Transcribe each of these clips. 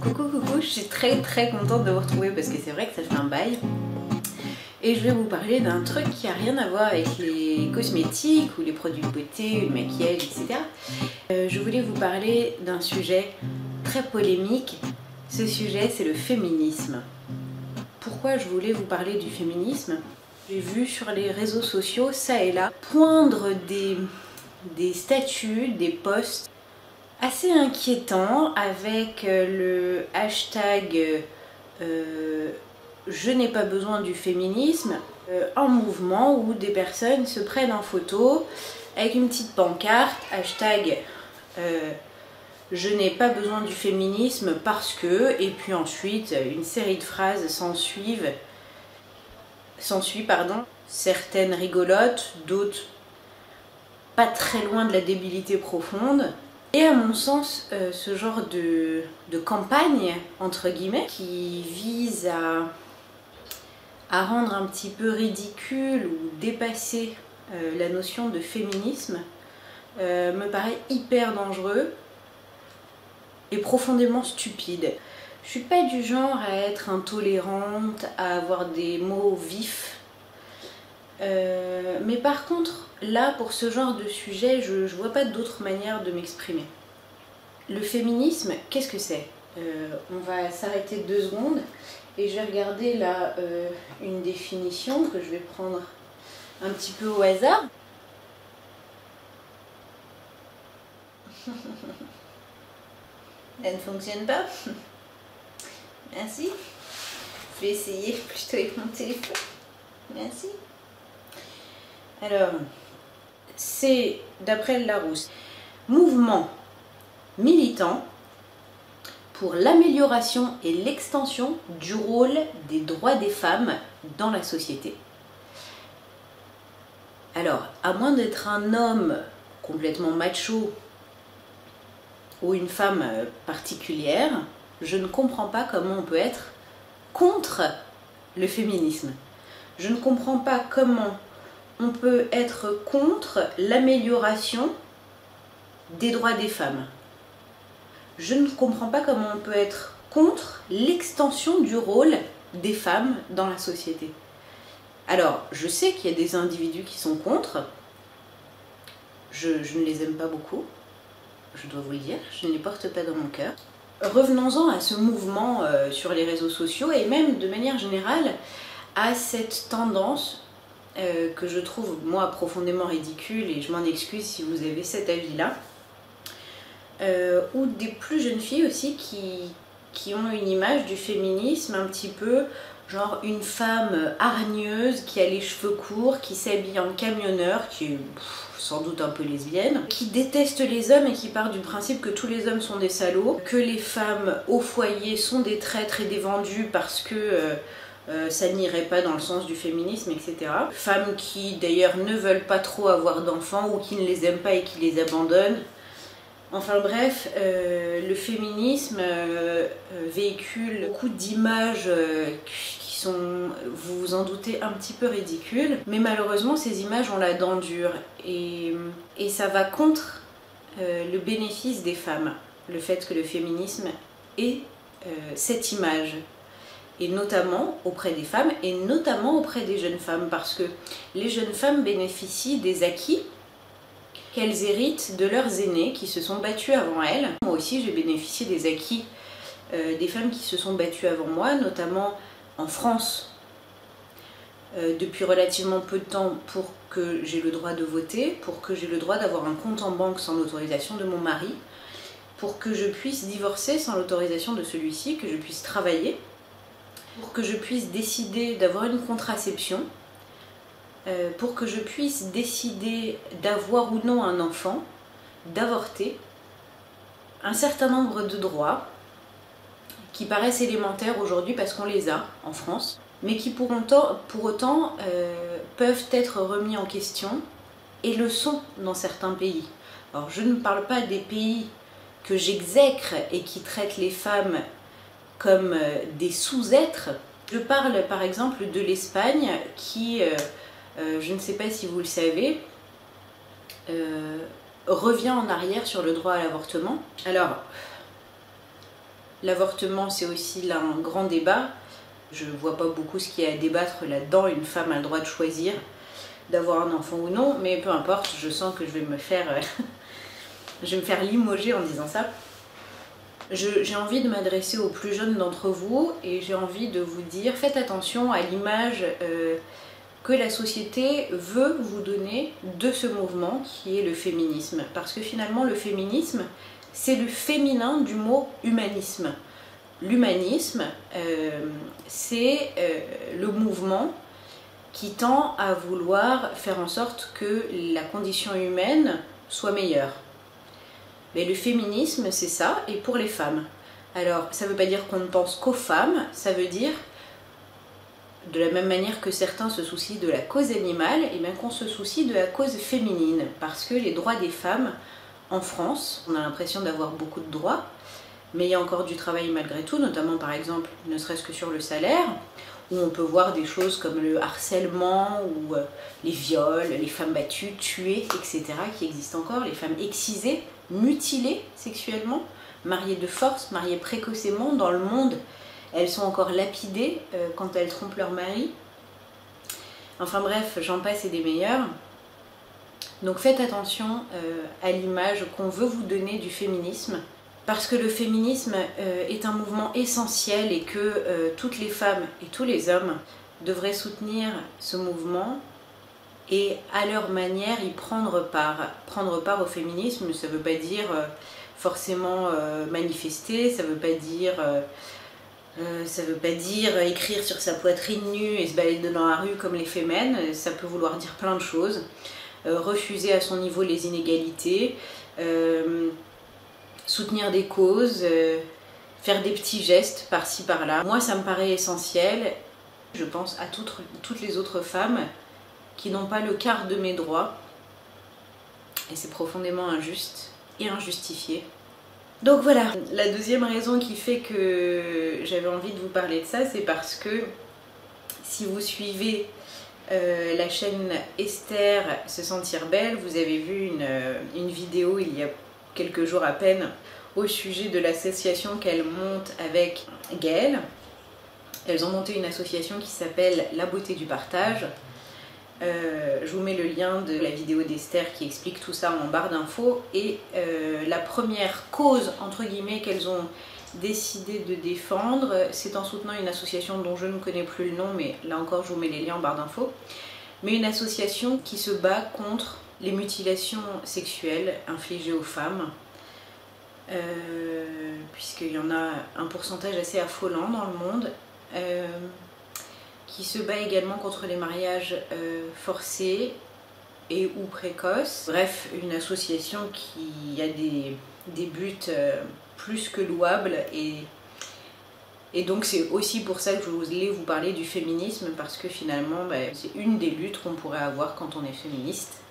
Coucou, je suis très contente de vous retrouver parce que c'est vrai que ça fait un bail. Et je vais vous parler d'un truc qui a rien à voir avec les cosmétiques ou les produits de beauté, le maquillage, etc. Je voulais vous parler d'un sujet très polémique. Ce sujet, c'est le féminisme. Pourquoi je voulais vous parler du féminisme? J'ai vu sur les réseaux sociaux, ça et là, poindre des statuts, des posts assez inquiétants avec le hashtag je n'ai pas besoin du féminisme, un mouvement où des personnes se prennent en photo avec une petite pancarte, hashtag je n'ai pas besoin du féminisme parce que, et puis ensuite une série de phrases s'ensuit, certaines rigolotes, d'autres pas très loin de la débilité profonde. Et à mon sens, ce genre de campagne, entre guillemets, qui vise à rendre un petit peu ridicule ou dépasser la notion de féminisme, me paraît hyper dangereux et profondément stupide. Je suis pas du genre à être intolérante, à avoir des mots vifs. Mais par contre, là, pour ce genre de sujet, je vois pas d'autre manière de m'exprimer. Le féminisme, qu'est-ce que c'est? On va s'arrêter 2 secondes et je vais regarder là une définition que je vais prendre un petit peu au hasard. Elle ne fonctionne pas. Merci. Je vais essayer plutôt avec mon téléphone. Merci. Alors, c'est, d'après le Larousse, mouvement militant pour l'amélioration et l'extension du rôle des droits des femmes dans la société. Alors, à moins d'être un homme complètement macho ou une femme particulière, je ne comprends pas comment on peut être contre le féminisme. Je ne comprends pas comment on peut être contre l'amélioration des droits des femmes. Je ne comprends pas comment on peut être contre l'extension du rôle des femmes dans la société. Alors, je sais qu'il y a des individus qui sont contre. Je ne les aime pas beaucoup, je dois vous le dire, je ne les porte pas dans mon cœur. Revenons-en à ce mouvement sur les réseaux sociaux et même de manière générale à cette tendance que je trouve moi profondément ridicule, et je m'en excuse si vous avez cet avis-là, ou des plus jeunes filles aussi qui ont une image du féminisme un petit peu genre une femme hargneuse qui a les cheveux courts, qui s'habille en camionneur, qui est sans doute un peu lesbienne, qui déteste les hommes et qui part du principe que tous les hommes sont des salauds, que les femmes au foyer sont des traîtres et des vendues parce que ça n'irait pas dans le sens du féminisme, etc. Femmes qui d'ailleurs ne veulent pas trop avoir d'enfants ou qui ne les aiment pas et qui les abandonnent. Enfin bref, le féminisme véhicule beaucoup d'images qui sont, vous vous en doutez, un petit peu ridicules. Mais malheureusement, ces images ont la dent dure et ça va contre le bénéfice des femmes. Le fait que le féminisme ait cette image. Et notamment auprès des femmes et notamment auprès des jeunes femmes. Parce que les jeunes femmes bénéficient des acquis qu'elles héritent de leurs aînés qui se sont battus avant elles. Moi aussi j'ai bénéficié des acquis des femmes qui se sont battues avant moi, notamment en France, depuis relativement peu de temps, pour que j'ai le droit de voter, pour que j'ai le droit d'avoir un compte en banque sans l'autorisation de mon mari, pour que je puisse divorcer sans l'autorisation de celui-ci, que je puisse travailler, pour que je puisse décider d'avoir une contraception, pour que je puisse décider d'avoir ou non un enfant, d'avorter, un certain nombre de droits qui paraissent élémentaires aujourd'hui parce qu'on les a en France, mais qui pour autant peuvent être remis en question et le sont dans certains pays. Alors je ne parle pas des pays que j'exècre et qui traitent les femmes comme des sous-êtres. Je parle par exemple de l'Espagne qui, je ne sais pas si vous le savez, revient en arrière sur le droit à l'avortement. Alors, L'avortement, c'est aussi là un grand débat. Je vois pas beaucoup ce qu'il y a à débattre là-dedans. Une femme a le droit de choisir d'avoir un enfant ou non, mais peu importe, je sens que je vais me faire, je vais me faire limoger en disant ça. J'ai envie de m'adresser aux plus jeunes d'entre vous et j'ai envie de vous dire, faites attention à l'image que la société veut vous donner de ce mouvement qui est le féminisme. Parce que finalement, le féminisme, c'est le féminin du mot humanisme. L'humanisme, c'est le mouvement qui tend à vouloir faire en sorte que la condition humaine soit meilleure. Mais le féminisme, c'est ça, et pour les femmes. Alors, ça ne veut pas dire qu'on ne pense qu'aux femmes, ça veut dire, de la même manière que certains se soucient de la cause animale, et bien qu'on se soucie de la cause féminine. Parce que les droits des femmes, en France, on a l'impression d'avoir beaucoup de droits, mais il y a encore du travail malgré tout, notamment par exemple, ne serait-ce que sur le salaire, où on peut voir des choses comme le harcèlement ou les viols, les femmes battues, tuées, etc. qui existent encore, les femmes excisées, mutilées sexuellement, mariées de force, mariées précocement dans le monde. Elles sont encore lapidées quand elles trompent leur mari. Enfin bref, j'en passe et des meilleurs. Donc faites attention à l'image qu'on veut vous donner du féminisme. Parce que le féminisme est un mouvement essentiel et que toutes les femmes et tous les hommes devraient soutenir ce mouvement et à leur manière y prendre part. Prendre part au féminisme, ça ne veut pas dire forcément manifester, ça ne veut pas dire écrire sur sa poitrine nue et se balader dans la rue comme les fémènes, ça peut vouloir dire plein de choses. Refuser à son niveau les inégalités, soutenir des causes, faire des petits gestes par-ci par-là. Moi, ça me paraît essentiel. Je pense à toutes les autres femmes qui n'ont pas le quart de mes droits. Et c'est profondément injuste et injustifié. Donc voilà, la deuxième raison qui fait que j'avais envie de vous parler de ça, c'est parce que si vous suivez la chaîne Esther Se Sentir Belle, vous avez vu une vidéo il y a quelques jours à peine au sujet de l'association qu'elle monte avec Gaëlle. Elles ont monté une association qui s'appelle La Beauté du Partage. Je vous mets le lien de la vidéo d'Esther qui explique tout ça en barre d'infos. Et la première cause, entre guillemets, qu'elles ont décidé de défendre, c'est en soutenant une association dont je ne connais plus le nom, mais là encore je vous mets les liens en barre d'infos. Mais une association qui se bat contre les mutilations sexuelles infligées aux femmes, puisqu'il y en a un pourcentage assez affolant dans le monde, qui se bat également contre les mariages forcés et ou précoces. Bref, une association qui a des buts plus que louables et donc c'est aussi pour ça que je voulais vous parler du féminisme, parce que finalement c'est une des luttes qu'on pourrait avoir quand on est féministe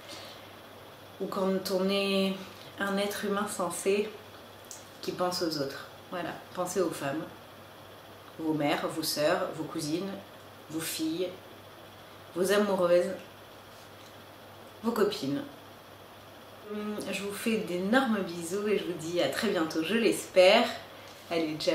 ou quand on est un être humain sensé qui pense aux autres. Voilà, pensez aux femmes, vos mères, vos sœurs, vos cousines, vos filles, vos amoureuses, vos copines. Je vous fais d'énormes bisous et je vous dis à très bientôt, je l'espère. Allez, ciao.